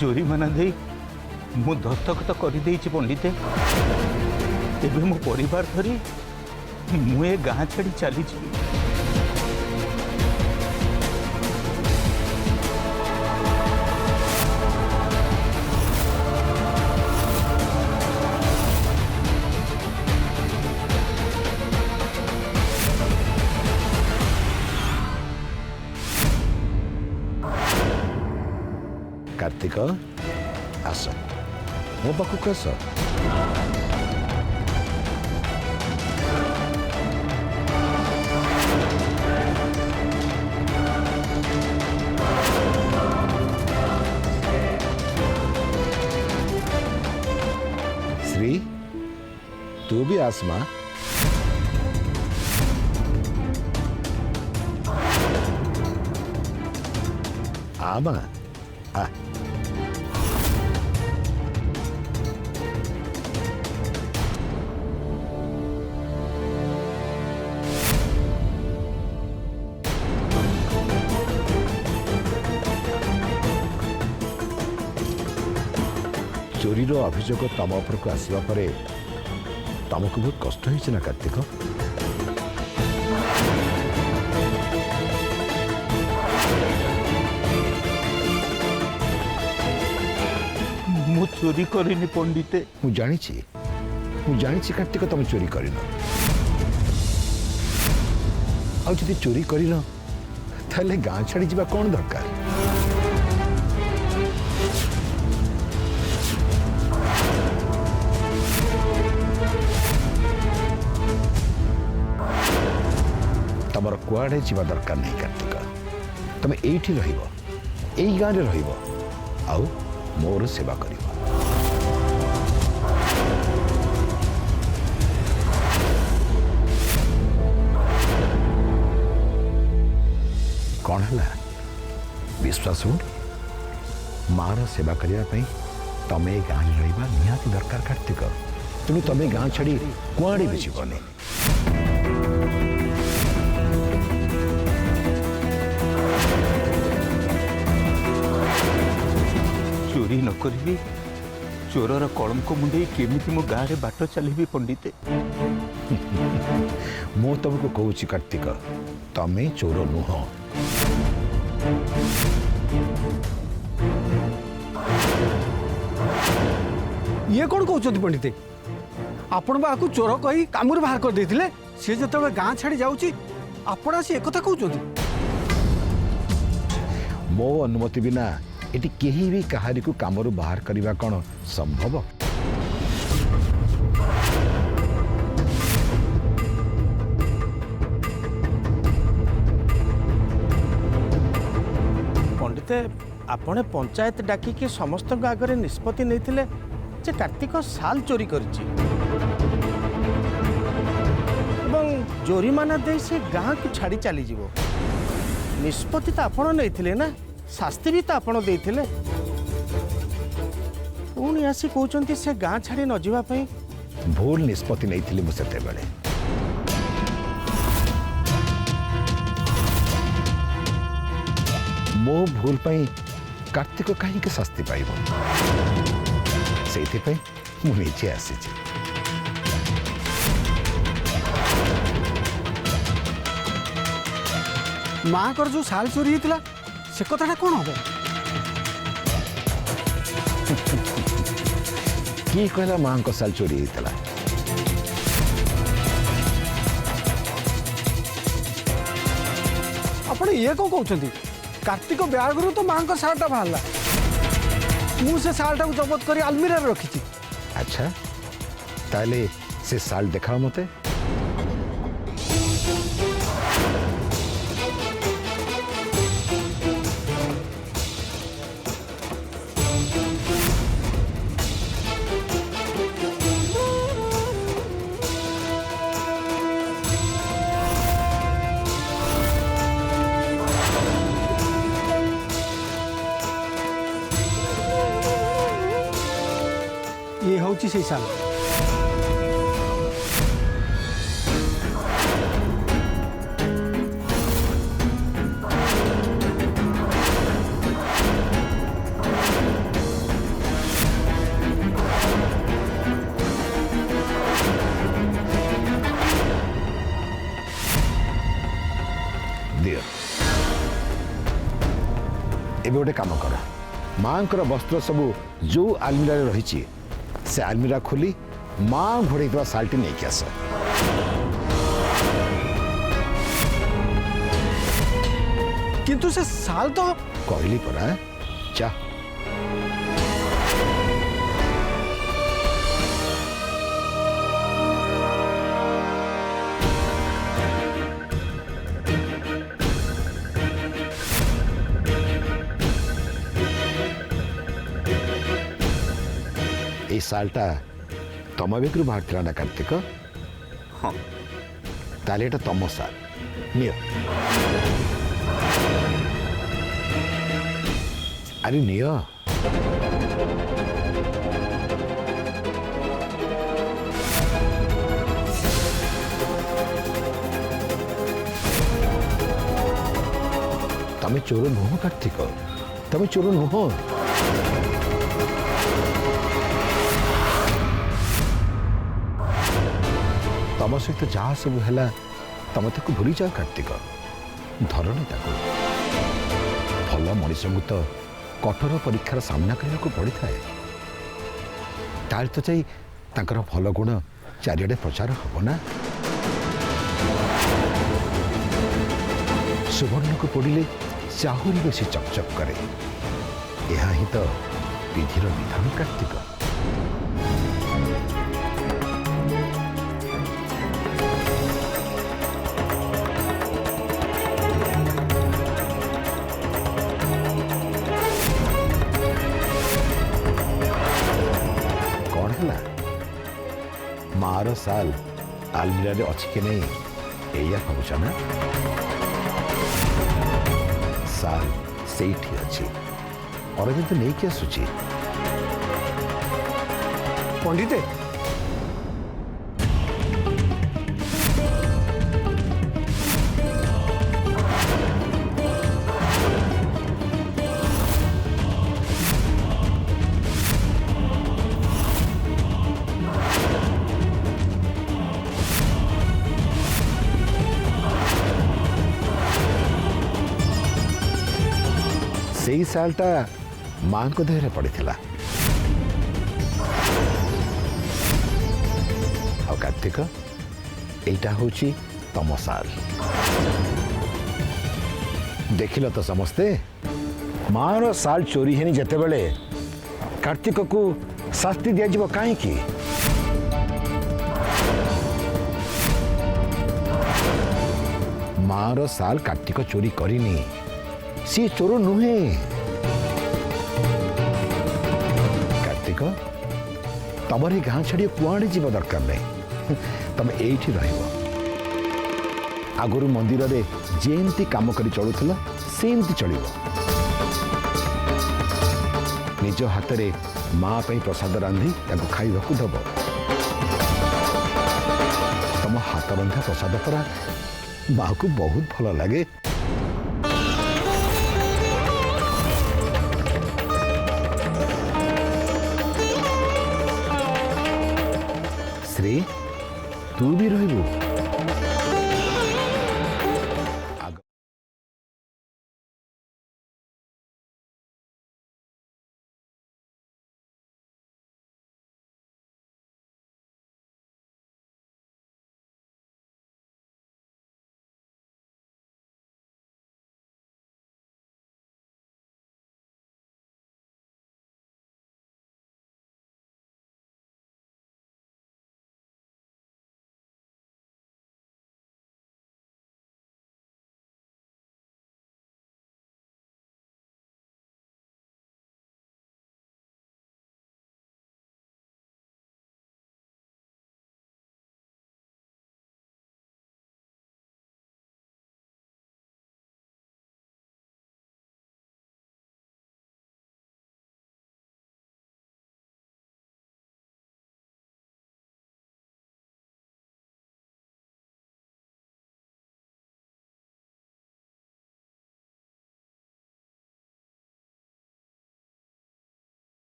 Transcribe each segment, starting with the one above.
जोरीमाना दे मु दस्तखत कर पंडिते एबे मो परिवार धरी मुए गाँ छाड़ी चली कार्तिक आस मो पाखक आस श्री तू भी आसमा आमा आ चोरीर अभियोग तम उपरक आसवा पर तुमको बहुत कष्ट होइछ ना कार्तिक मु चोरी करिनी पंडिते मु जानी कार्तिक तुम चोरी कर चोरी कर गाँ छाड़ी जा कौन दरकार तमर कुआड़े जीवा दरकार नहीं कार्तिक तुम एठी रहिबो एई गाँ रे रहिबो आउ मोर सेवा करिबो कौन है विश्वास हो मार सेवा करने तमें गाँ रहा निहाती दरकार कार्तिक तेणु तमें गाँ छाड़ी कुआड़े भी जीवनी चोरी न करी चोरर कलंक मुंडे केमिति मो गाँ रे बाट चली पंडिते मु तुमको कहूँ कार्तिक तमें चोर नुह ये कौन कहते पंडिते आपण बा चोर कही कामूर बाहर कर देथिले से जतबे गाँ छाड़ी जाउची आपण आसी एक कथा कहउचोती मो अनुमति बिना एटी केही भी कहारी को कामरू बाहर करवा कौन संभव पंडिते आपने पंचायत डाकिकी समस्त आगे निष्पत्ति नहीं जे कार्तिक साल चोरी करिछि एवं जोरीमाना दे से गाँ को छाड़ी चली जीवो निष्पत्ति तो आपण नहीं ना शास्ति भी तो आपण देथिले पुणी आसी कहउचंती से गाँ छाड़ी न जीवा पई भूल निष्पत्ति नहीं थी मुझे बेले मो भूल पाई कार्तिक कहीं के शास्ति पाइब से मुझे आसी माँ कर जो साल चोरी होता से कथा कौन हम किए कहला माँ को साल चोरी होता आपण ये कौन कहते कार्तिक ब्यागरू तो माँ का सालटा बाहरला मुझे सालटा को जबत कर आलमीरा रखी अच्छा ताले से साल देखाओ मते ये हूँ से साल दियो एबे गोटे काम कर माँकर वस्त्र सब जो आलमीरा रही से आलमीरा खोली माँ घोड़े शालटी नहीं आस किंतु से साल तो कहली परा जा এই সালটা তম বেগରୁ ବାହାରିଥିଲା ନା କାର୍ତ୍ତିକ ହଁ ତାହେଲେ ଏଇଟା ତମ ସାଲ ନିଅ ଆରେ ନିଅ ତମେ ଚୋର ନୁହଁ କାର୍ତ୍ତିକ ତମେ ଚୋର ନୁହଁ तम सहित जहाँ सब है तुम ताको भूली जाओ कार्तिक धरनी ताको भल मनीष को तो कठोर परीक्षार सामना करने को पड़ी थाए तार तो चाहे तांकर भल गुण चारिड़े प्रचार हम ना सुवर्ण को पड़े चाहूरी बेसी चकचक करे यह ही तो विधिर विधान कार्तिक मार साल आलमीरा रे अच्छी के नहीं एया भावुच ना साल से अच्छी अरविंद नहीं क्या आसुची पंडिते से सालटा माँ को देहरे पड़ी थिला आ कार्तिक एटा होची तम साल देखिल तो समस्ते मार साल चोरी हेनी जेते बेले कार्तिक को शास्ति दिया जीव काहे की मार साल कार्तिक चोरी करिनी सी चोर नुहे कार्तिक तमर ही गाँ छाड़ी कुआड़े जीव दरकार नहीं तुम एठी रहिबो आगुरु मंदिर रे जेमती काम करी चलुथला सेमती चलिबो निज हाथ रे माँ पे प्रसाद रांधि ताको खाइबाकू दबो तुम हाथ रंधा प्रसाद परा माँ को बहुत भल लगे श्री तू भी रहिबू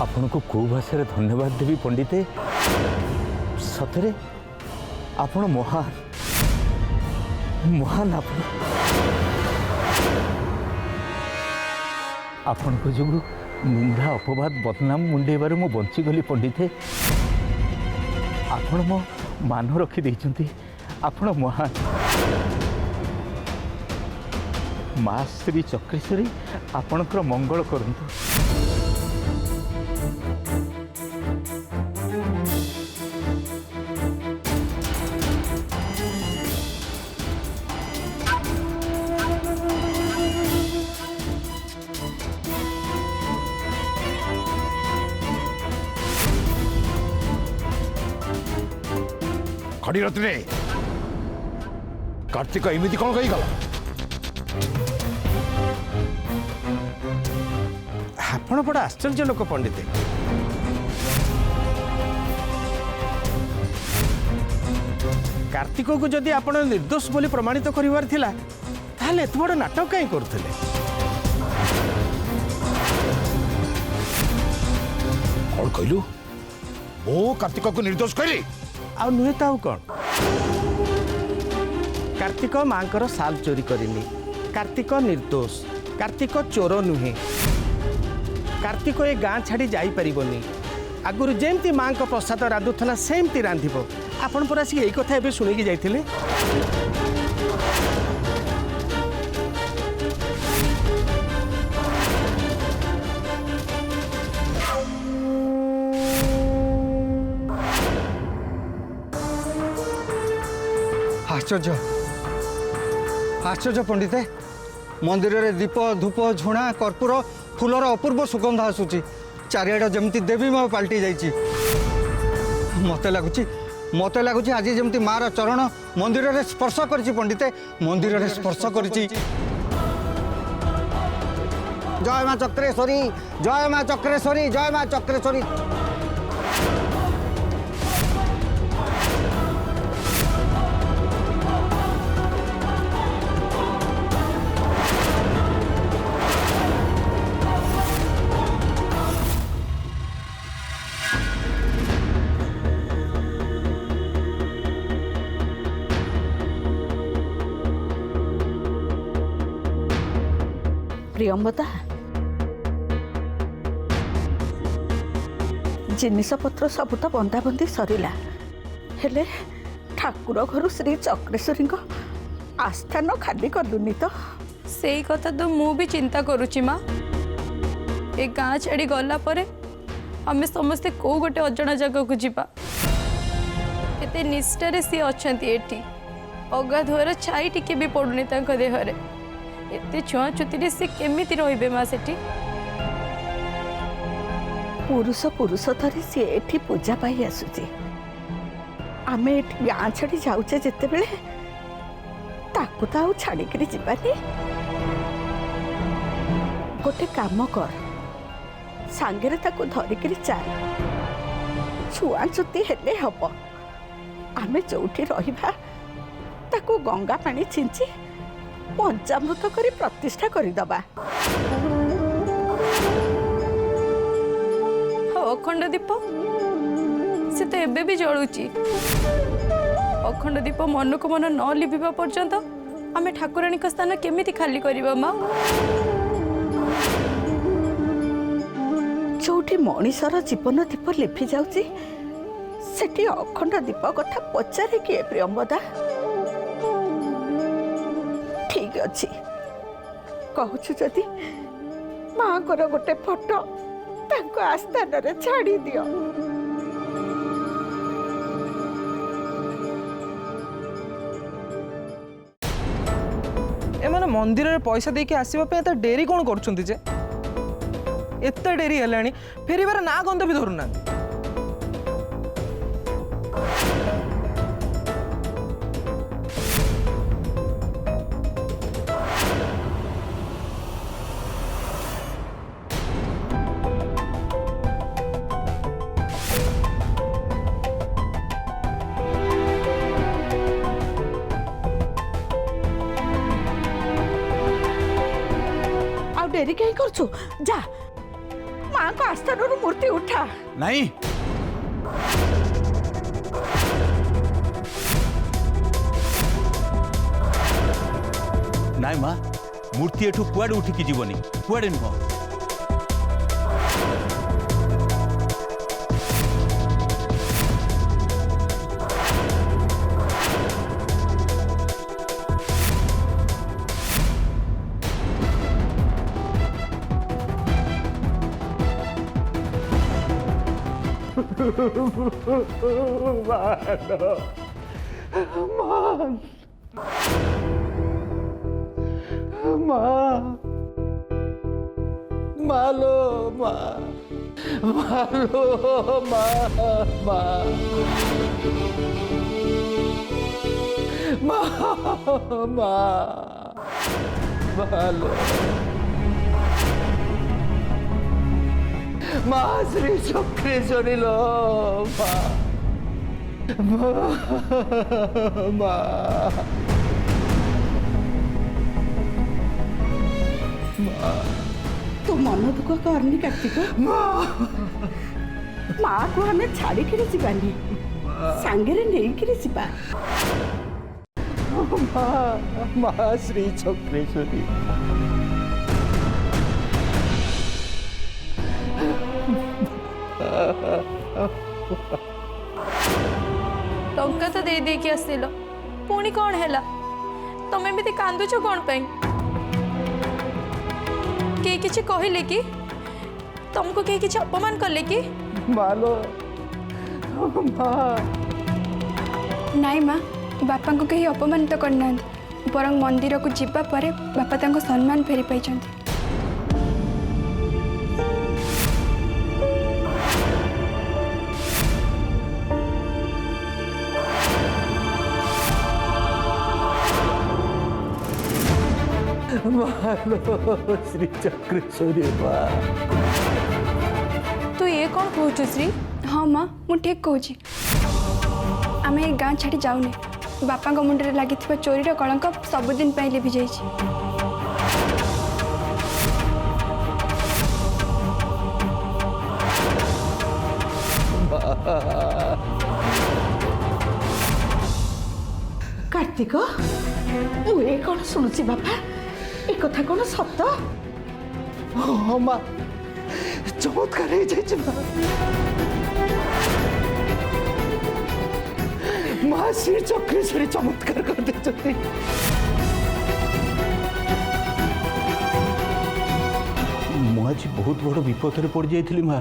आपण को को भाषा धन्यवाद देवी पंडिते सतरे आपण महान महान आपण को जो निंदा अपवाद बदनाम मुंडेबार मु बंचीगली पंडिते आपण मो मान रखी देइचंती आपण महान माँ श्री चक्रेश्वरी आपणकर मंगल करंतु। खड़ी रत्ने कार्तिक एमती कौन कही गला ଆପଣ ବଡ଼ ଆଶ୍ଚର୍ଯ୍ୟ ଲୋକ ପଣ୍ଡିତେ। କାର୍ତ୍ତିକକୁ ଯଦି ଆପଣ ନିର୍ଦ୍ଦୋଷ ବୋଲି ପ୍ରମାଣିତ କରିବାର ଥିଲା ତାହେଲେ ଏତେ ବଡ଼ ନାଟକ କାହିଁ କରୁଥିଲେ? कौन कहलु मो कार्तिक को निर्दोष कहली ଆଉ ନୁହେଁ ତ ଆଉ କ'ଣ? କାର୍ତ୍ତିକ ମାଙ୍କର ଶାଲ ଚୋରି କରିନି, କାର୍ତ୍ତିକ ନିର୍ଦ୍ଦୋଷ, କାର୍ତ୍ତିକ ଚୋର ନୁହେଁ, କାର୍ତ୍ତିକ ଏ ଗାଁ ଛାଡ଼ି ଯାଇପାରିବନି। ଆଗରୁ ଯେମିତି ମାଙ୍କ ପ୍ରସାଦ ରାନ୍ଧୁଥିଲା ସେମିତି ରାନ୍ଧିବ। ଆପଣ ପରା ଆସିକି ଏଇ କଥା ଏବେ ଶୁଣିକି ଯାଇଥିଲେ। आश्चर्य आश्चर्य पंडिते मंदिर रे दीप धूप झुणा कर्पूर फूलर अपूर्व सुगंध आसूची चारिआड जमती देवी माँ पलटि जाइए मत लगुच आज जमती मार चरण मंदिर रे स्पर्श करिछि पंडिते मंदिर रे स्पर्श करिछि। जय माँ चक्रेश्वरी जय माँ चक्रेश्वरी जय माँ चक्रेश्वरी। प्रियंवदा जिनिस पत्र सब तो बंधाबंधी सरला हेले ठाकुर घर श्री चक्रेश्वरी आस्थान खाली कलुनी तो से कथा तो मु भी चिंता करुची माँ ए गाँ छाड़ी गला परे आमे समस्ते को गोटे अजणा जगह को जीवा एते निष्ठारे सी अछंती एठी अगाधुआर छाई टिके भी पड़ुनी तांको देहरे एते छुआ छुती से केमिति रहिबे माँ सेठी पुरुष पुरुष धरी सी एठी पूजा पाई आसुची आमे एठी गाँ छाड़ी जाउचे जेते बेले ताकू तो आउ छाड़िकी जीवानी गोटे काम कर सांगेरे ताकू धरिकी चल छुआ छुती हेले हब आमे जोठी रहिबा ताकू गंगा पानी छिंची पंचामृत करी प्रतिष्ठा करदबा। अखंड दीप से तो एबे भी जलुची अखंड दीप मन को मन न लिभिबा पर्यंत आमे ठाकुराणी का स्थान केमिति खाली करिबा माँ जोठी मनीषर जीवन दीप लिभि जाउची सेठी अखंड दीप कथा पचारे किए प्रियंवदा ठीक अच्छी कहूछु जदि माँ को गोटे फोटो तांको आस्थान रे छाड़ी दियो एमाने मंदिर रे पैसा देके आसीबा पे एत डेरी कोन करछुंती जे एत डेरी हेलानी फेरिबार ना गंध भी धरुना डेरी कहीं करछु जा ମାଙ୍କ ଆସ୍ଥାନରୁ ମୂର୍ତ୍ତି ଉଠା। ନାଇଁ ନାଇଁ ମା ମୂର୍ତ୍ତି ଏଠୁ କୁଆଡ଼େ ଉଠିକି ଯିବନି, କୁଆଡ଼େ ନୁହଁ। श्री चक्रेश्वरी लो तू मन दुख करनी कार्तिक। माँ को हमें छाड़ी जीवानी सांगरे नहीं जीवा। माँ श्री चक्रेश्वरी टंका तो दे दे के आसिल पुणी कौन है तमें एमती कांदुच कौन पे के किछि कहले कि तुमको के किछि अपमान करले कि मालो नाई माँ बापा को कहीं अपमानित करना बरं मंदिर को जीवा पर बापा तांको सम्मान फेरी पाई। मालो श्री चक्रेश्वरी माँ तू ये कौन कहू श्री? हाँ माँ मु ठीक कहूँ आम ये गाँ छाड़ी जाऊने बापा मुंडे लगी चोरी कलंक सबुदिन लिभि जाइए। कार्तिक मुझे कौन शुणुची बापा ए कथा कौन सत? हाँ माँ चमत्कार हो जाए माँ श्री चक्रेश्वरी चमत्कार कर दे। ମୁଁ ଆଜି ବହୁତ ବଡ଼ ବିପଦରେ ପଡ଼ିଯାଇଥିଲି ମା।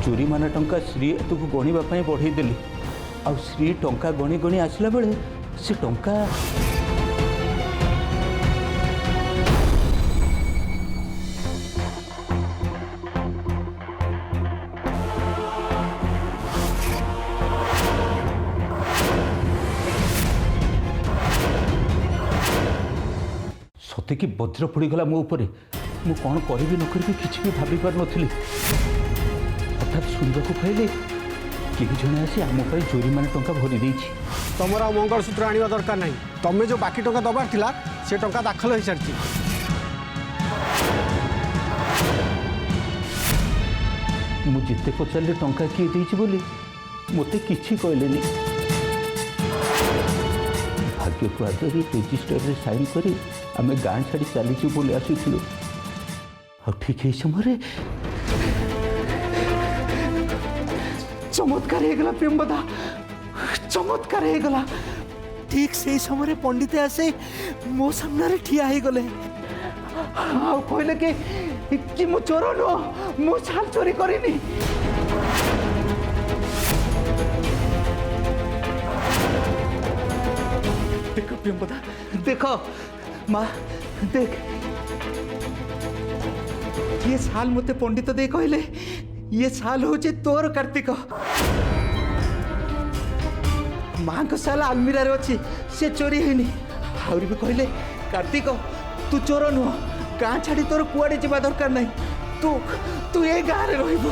ଜୋରିମାନା ଟଙ୍କା ଶ୍ରୀ ହାତକୁ ଗଣିବା ପାଇଁ ବଢ଼େଇଦେଲି ଆଉ ଶ୍ରୀ ଟଙ୍କା ଗଣି ଗଣି ଆସିଲା ବେଳେ ସେ ଟଙ୍କା सतेकी वज्र पड़गला मो उपरे। मु कौन करी न करी किसी भी भाभी पार नथिली। हठात सुंदर को कहले कि जने आसी आम पर जोरीमाना टंका भरी देछि। तुमर मंगलसूत्र आनिया दरकार नहीं। तमें जो बाकी टंका दबार थिला से टंका दाखल हो सारी। मु जिते पचारे टंका किए देछि बोली मते किछि कहलेनी। भाग्य को आदरी रजिस्टर रे साइन करी आमे गाँ छाड़ी चलीचु बोली आसुथिलु। और ठीक है समय चमत्कार हो गला प्रेमदा चमत्कार हो गला। ठीक से समय पंडित आसे मो सामने ठिया हो गले कहले कि मु चोर नुह मु छाल चोरी करिनी। देखो प्रेमदा देखो माँ देख ये साल मते पंडित दे कहले ये साल हो तोर कार्तिक। माँ को साल आलमीरा रे अच्छी से चोरी है आहरी भी कहले कार्तिक तू चोर नुह गाँ छाड़ी तोर कुआड़े जावा दरकार नहीं तू तू ए गाँव रे रहिबू।